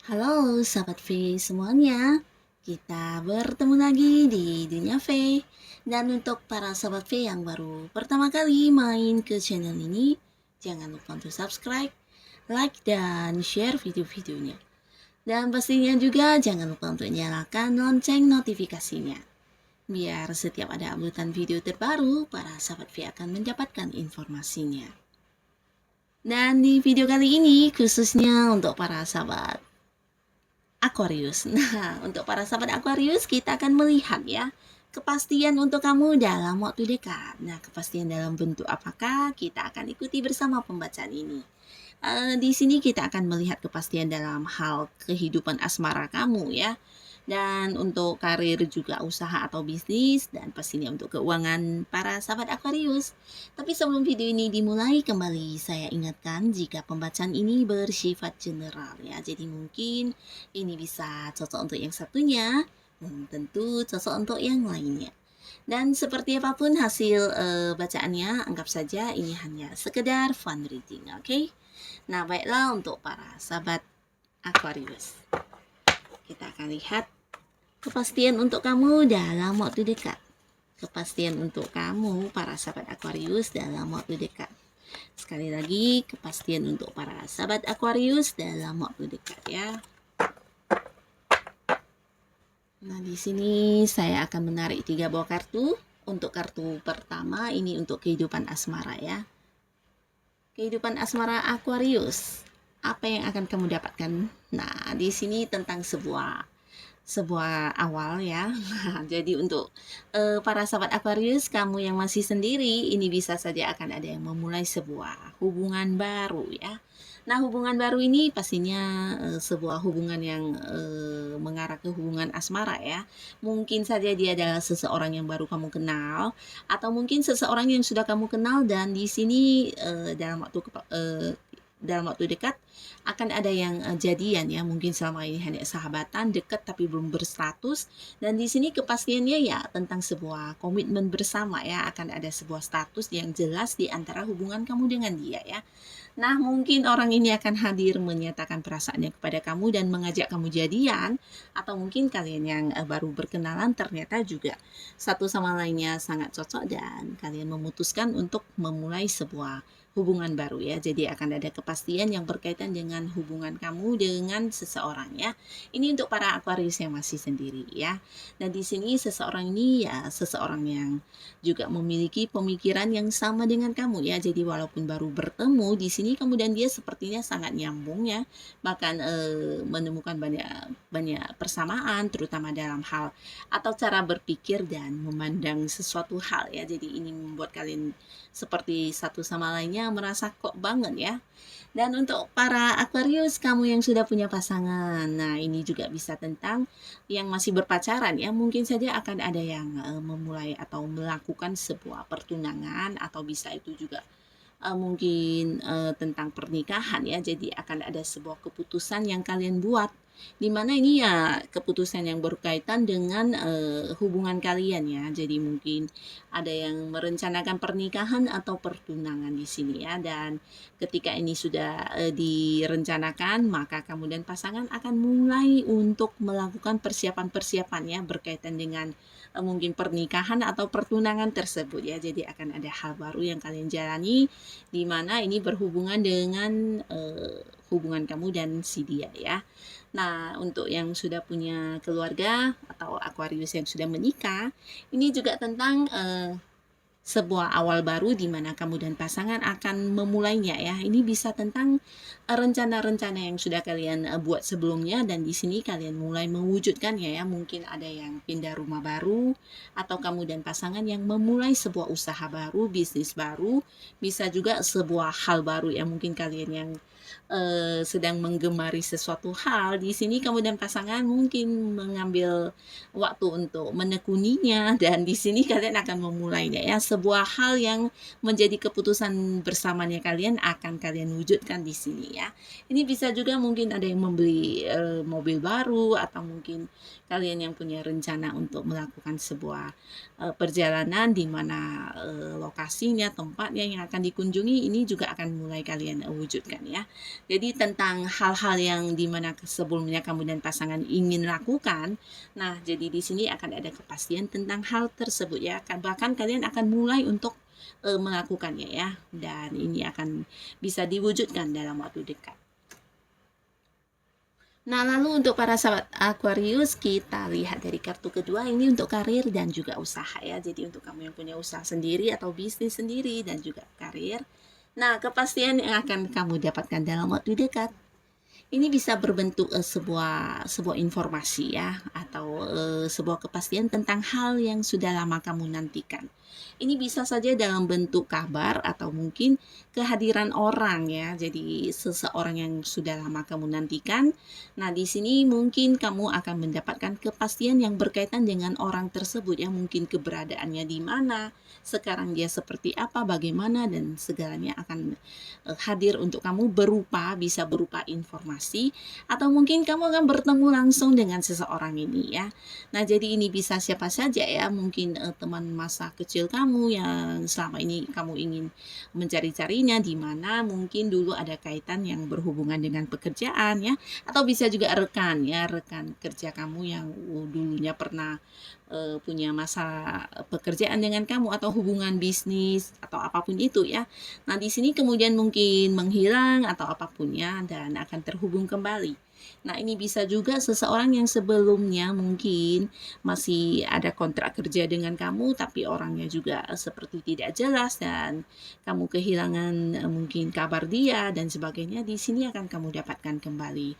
Halo sahabat V semuanya, kita bertemu lagi di Dunia V. Dan untuk para sahabat V yang baru pertama kali main ke channel ini, jangan lupa untuk subscribe, like, dan share video-videonya. Dan pastinya juga jangan lupa untuk nyalakan lonceng notifikasinya. Biar setiap ada uploadan video terbaru, para sahabat V akan mendapatkan informasinya. Dan di video kali ini khususnya untuk para sahabat Aquarius. Nah, untuk para sahabat Aquarius, kita akan melihat ya kepastian untuk kamu dalam waktu dekat. Nah, kepastian dalam bentuk apakah? Kita akan ikuti bersama pembacaan ini. Di sini kita akan melihat kepastian dalam hal kehidupan asmara kamu ya. Dan untuk karir juga usaha atau bisnis dan pastinya untuk keuangan para sahabat Aquarius. Tapi sebelum video ini dimulai kembali saya ingatkan jika pembacaan ini bersifat general ya. Jadi mungkin ini bisa cocok untuk yang satunya, tentu cocok untuk yang lainnya. Dan seperti apapun hasil bacaannya, anggap saja ini hanya sekedar fun reading, oke? Nah, baiklah untuk para sahabat Aquarius. Kita akan lihat kepastian untuk kamu dalam waktu dekat. Kepastian untuk kamu para sahabat Aquarius dalam waktu dekat. Sekali lagi, kepastian untuk para sahabat Aquarius dalam waktu dekat ya. Nah, di sini saya akan menarik 3 buah kartu. Untuk kartu pertama ini untuk kehidupan asmara ya. Kehidupan asmara Aquarius. Apa yang akan kamu dapatkan? Nah, di sini tentang sebuah awal ya. Nah, jadi untuk para sahabat Aquarius, kamu yang masih sendiri, ini bisa saja akan ada yang memulai sebuah hubungan baru ya. Nah, hubungan baru ini pastinya sebuah hubungan yang mengarah ke hubungan asmara ya. Mungkin saja dia adalah seseorang yang baru kamu kenal, atau mungkin seseorang yang sudah kamu kenal dan di sini dalam waktu dekat akan ada yang jadian ya, mungkin selama ini hanya sahabatan dekat tapi belum berstatus. Dan di sini kepastiannya ya tentang sebuah komitmen bersama ya, akan ada sebuah status yang jelas di antara hubungan kamu dengan dia ya. Nah, mungkin orang ini akan hadir menyatakan perasaannya kepada kamu dan mengajak kamu jadian, atau mungkin kalian yang baru berkenalan ternyata juga satu sama lainnya sangat cocok dan kalian memutuskan untuk memulai sebuah hubungan baru ya. Jadi akan ada kepastian yang berkaitan dengan hubungan kamu dengan seseorang ya. Ini untuk para Aquarius yang masih sendiri ya. Dan di sini seseorang ini ya seseorang yang juga memiliki pemikiran yang sama dengan kamu ya. Jadi walaupun baru bertemu, di sini kamu dan dia sepertinya sangat nyambung ya. Bahkan menemukan banyak persamaan terutama dalam hal atau cara berpikir dan memandang sesuatu hal ya. Jadi ini membuat kalian seperti satu sama lainnya merasa kok banget ya. Dan untuk para Aquarius, kamu yang sudah punya pasangan, nah ini juga bisa tentang yang masih berpacaran ya. Mungkin saja akan ada yang memulai atau melakukan sebuah pertunangan, atau bisa itu juga mungkin tentang pernikahan ya. Jadi akan ada sebuah keputusan yang kalian buat, dimana ini ya keputusan yang berkaitan dengan hubungan kalian ya. Jadi mungkin ada yang merencanakan pernikahan atau pertunangan di sini ya. Dan ketika ini sudah direncanakan, maka kamu dan pasangan akan mulai untuk melakukan persiapan-persiapan ya berkaitan dengan mungkin pernikahan atau pertunangan tersebut ya. Jadi akan ada hal baru yang kalian jalani, di mana ini berhubungan dengan hubungan kamu dan si dia ya. Nah, untuk yang sudah punya keluarga atau Aquarius yang sudah menikah, ini juga tentang sebuah awal baru di mana kamu dan pasangan akan memulainya ya. Ini bisa tentang rencana-rencana yang sudah kalian buat sebelumnya dan di sini kalian mulai mewujudkannya ya. Mungkin ada yang pindah rumah baru, atau kamu dan pasangan yang memulai sebuah usaha baru, bisnis baru, bisa juga sebuah hal baru ya. Mungkin kalian yang sedang menggemari sesuatu hal, di sini kamu dan pasangan mungkin mengambil waktu untuk menekuninya dan di sini kalian akan memulainya ya. Sebuah hal yang menjadi keputusan bersamanya kalian akan kalian wujudkan di sini ya. Ini bisa juga mungkin ada yang membeli mobil baru, atau mungkin kalian yang punya rencana untuk melakukan sebuah perjalanan di mana lokasinya, tempatnya yang akan dikunjungi, ini juga akan mulai kalian wujudkan ya. Jadi tentang hal-hal yang dimana sebelumnya kamu dan pasangan ingin lakukan, nah jadi di sini akan ada kepastian tentang hal tersebut ya. Bahkan kalian akan mulai untuk melakukannya ya, dan ini akan bisa diwujudkan dalam waktu dekat. Nah, lalu untuk para sahabat Aquarius, kita lihat dari kartu kedua ini untuk karir dan juga usaha ya. Jadi untuk kamu yang punya usaha sendiri atau bisnis sendiri dan juga karir. Nah, kepastian yang akan kamu dapatkan dalam waktu dekat ini bisa berbentuk sebuah informasi ya, atau sebuah kepastian tentang hal yang sudah lama kamu nantikan. Ini bisa saja dalam bentuk kabar atau mungkin kehadiran orang ya. Jadi seseorang yang sudah lama kamu nantikan. Nah, di sini mungkin kamu akan mendapatkan kepastian yang berkaitan dengan orang tersebut ya, mungkin keberadaannya di mana, sekarang dia seperti apa, bagaimana, dan segalanya akan hadir untuk kamu bisa berupa informasi, atau mungkin kamu akan bertemu langsung dengan seseorang ini ya. Nah, jadi ini bisa siapa saja ya, mungkin teman masa kecil kamu yang selama ini kamu ingin mencari-carinya, di mana mungkin dulu ada kaitan yang berhubungan dengan pekerjaan ya, atau bisa juga rekan ya, rekan kerja kamu yang dulunya pernah punya masa pekerjaan dengan kamu, atau hubungan bisnis atau apapun itu ya. Nah, di sini kemudian mungkin menghilang atau apapun ya, dan akan terhubung kembali. Nah, ini bisa juga seseorang yang sebelumnya mungkin masih ada kontrak kerja dengan kamu, tapi orangnya juga seperti tidak jelas dan kamu kehilangan mungkin kabar dia dan sebagainya. Di sini akan kamu dapatkan kembali,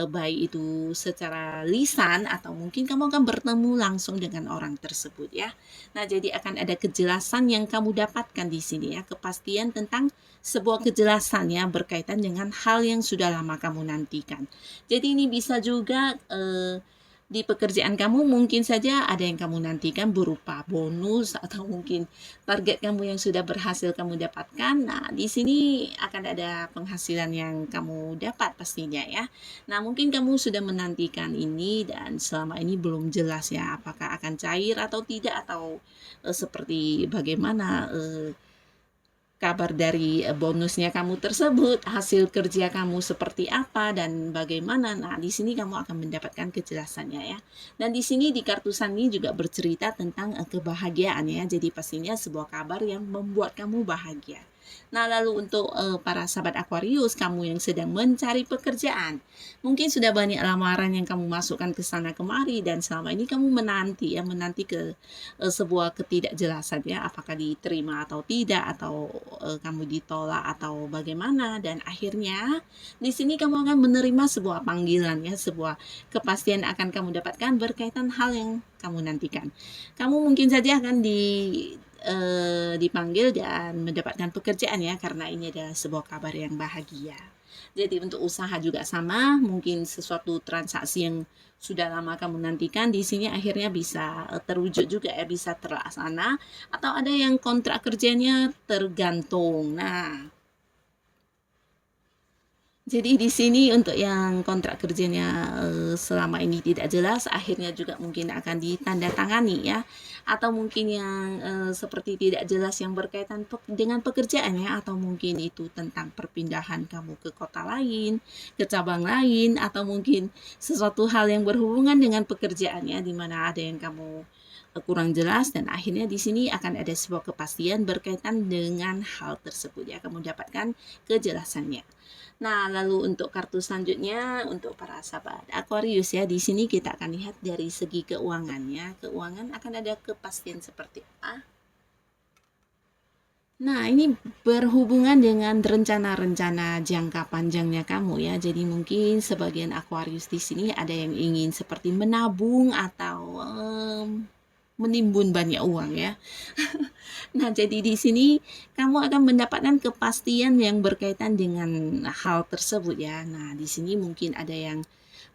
baik itu secara lisan atau mungkin kamu akan bertemu langsung dengan orang tersebut ya. Nah, jadi akan ada kejelasan yang kamu dapatkan di sini ya, kepastian tentang sebuah kejelasan ya berkaitan dengan hal yang sudah lama kamu nantikan. Jadi ini bisa juga di pekerjaan kamu mungkin saja ada yang kamu nantikan berupa bonus atau mungkin target kamu yang sudah berhasil kamu dapatkan. Nah, di sini akan ada penghasilan yang kamu dapat pastinya ya. Nah, mungkin kamu sudah menantikan ini dan selama ini belum jelas ya apakah akan cair atau tidak, atau seperti bagaimana kabar dari bonusnya kamu tersebut, hasil kerja kamu seperti apa dan bagaimana. Nah, di sini kamu akan mendapatkan kejelasannya ya. Dan di sini di kartu Sani juga bercerita tentang kebahagiaan ya. Jadi pastinya sebuah kabar yang membuat kamu bahagia. Nah, lalu untuk para sahabat Aquarius, kamu yang sedang mencari pekerjaan, mungkin sudah banyak lamaran yang kamu masukkan ke sana kemari dan selama ini kamu menanti ke sebuah ketidakjelasan ya, apakah diterima atau tidak, atau kamu ditolak atau bagaimana, dan akhirnya di sini kamu akan menerima sebuah panggilan ya, sebuah kepastian akan kamu dapatkan berkaitan hal yang kamu nantikan. Kamu mungkin saja akan dipanggil dan mendapatkan pekerjaan ya, karena ini adalah sebuah kabar yang bahagia. Jadi untuk usaha juga sama, mungkin sesuatu transaksi yang sudah lama kamu nantikan di sini akhirnya bisa terwujud juga ya, bisa terlaksana, atau ada yang kontrak kerjanya tergantung. Nah, jadi di sini untuk yang kontrak kerjanya selama ini tidak jelas, akhirnya juga mungkin akan ditandatangani ya. Atau mungkin yang seperti tidak jelas yang berkaitan dengan pekerjaannya, atau mungkin itu tentang perpindahan kamu ke kota lain, ke cabang lain, atau mungkin sesuatu hal yang berhubungan dengan pekerjaannya di mana ada yang kamu kurang jelas, dan akhirnya di sini akan ada sebuah kepastian berkaitan dengan hal tersebut ya, kamu dapatkan kejelasannya. Nah, lalu untuk kartu selanjutnya untuk para sahabat Aquarius ya, di sini kita akan lihat dari segi keuangannya. Keuangan akan ada kepastian seperti apa? Nah, ini berhubungan dengan rencana-rencana jangka panjangnya kamu ya. Jadi mungkin sebagian Aquarius di sini ada yang ingin seperti menabung atau menimbun banyak uang ya. Nah, jadi di sini kamu akan mendapatkan kepastian yang berkaitan dengan hal tersebut ya. Nah, di sini mungkin ada yang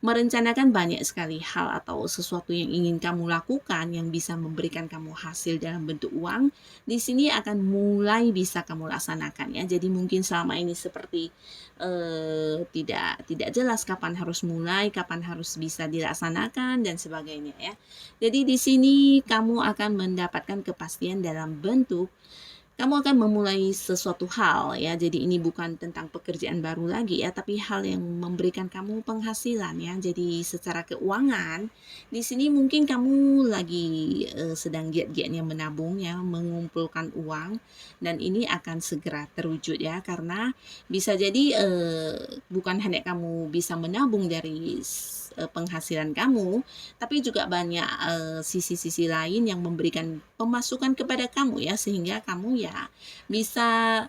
merencanakan banyak sekali hal atau sesuatu yang ingin kamu lakukan yang bisa memberikan kamu hasil dalam bentuk uang. Di sini akan mulai bisa kamu laksanakan ya. Jadi mungkin selama ini seperti tidak jelas kapan harus mulai, kapan harus bisa dilaksanakan dan sebagainya ya. Jadi di sini kamu akan mendapatkan kepastian dalam bentuk kamu akan memulai sesuatu hal ya. Jadi ini bukan tentang pekerjaan baru lagi ya, tapi hal yang memberikan kamu penghasilan ya. Jadi secara keuangan di sini mungkin kamu lagi sedang giat-giatnya menabung ya, mengumpulkan uang, dan ini akan segera terwujud ya, karena bisa jadi bukan hanya kamu bisa menabung dari penghasilan kamu, tapi juga banyak sisi-sisi lain yang memberikan pemasukan kepada kamu ya, sehingga kamu ya bisa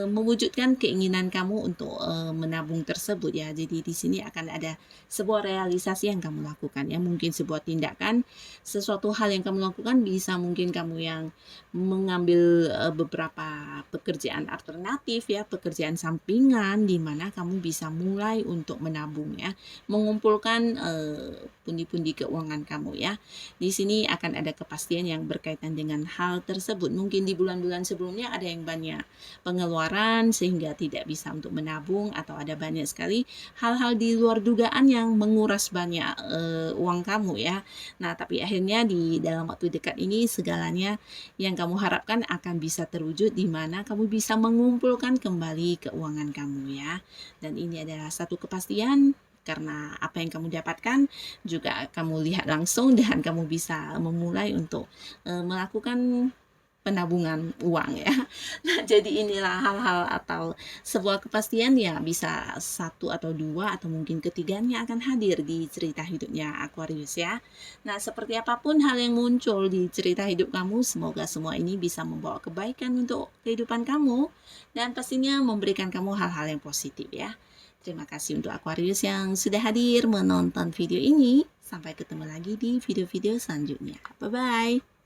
mewujudkan keinginan kamu untuk menabung tersebut ya. Jadi di sini akan ada sebuah realisasi yang kamu lakukan ya, mungkin sebuah tindakan, sesuatu hal yang kamu lakukan, bisa mungkin kamu yang mengambil beberapa pekerjaan alternatif ya, pekerjaan sampingan, di mana kamu bisa mulai untuk menabung ya, mengumpulkan pundi-pundi keuangan kamu ya. Di sini akan ada kepastian yang berkaitan dengan hal tersebut. Mungkin di bulan-bulan sebelumnya ada yang banyak pengeluaran sehingga tidak bisa untuk menabung, atau ada banyak sekali hal-hal di luar dugaan yang menguras banyak uang kamu ya. Nah, tapi akhirnya di dalam waktu dekat ini segalanya yang kamu harapkan akan bisa terwujud, di mana kamu bisa mengumpulkan kembali keuangan kamu ya. Dan ini adalah satu kepastian, karena apa yang kamu dapatkan juga kamu lihat langsung, dan kamu bisa memulai untuk melakukan penabungan uang ya. Nah, jadi inilah hal-hal atau sebuah kepastian ya, bisa satu atau dua atau mungkin ketiganya akan hadir di cerita hidupnya Aquarius ya. Nah, seperti apapun hal yang muncul di cerita hidup kamu, semoga semua ini bisa membawa kebaikan untuk kehidupan kamu, dan pastinya memberikan kamu hal-hal yang positif ya. Terima kasih untuk Aquarius yang sudah hadir menonton video ini. Sampai ketemu lagi di video-video selanjutnya. Bye-bye.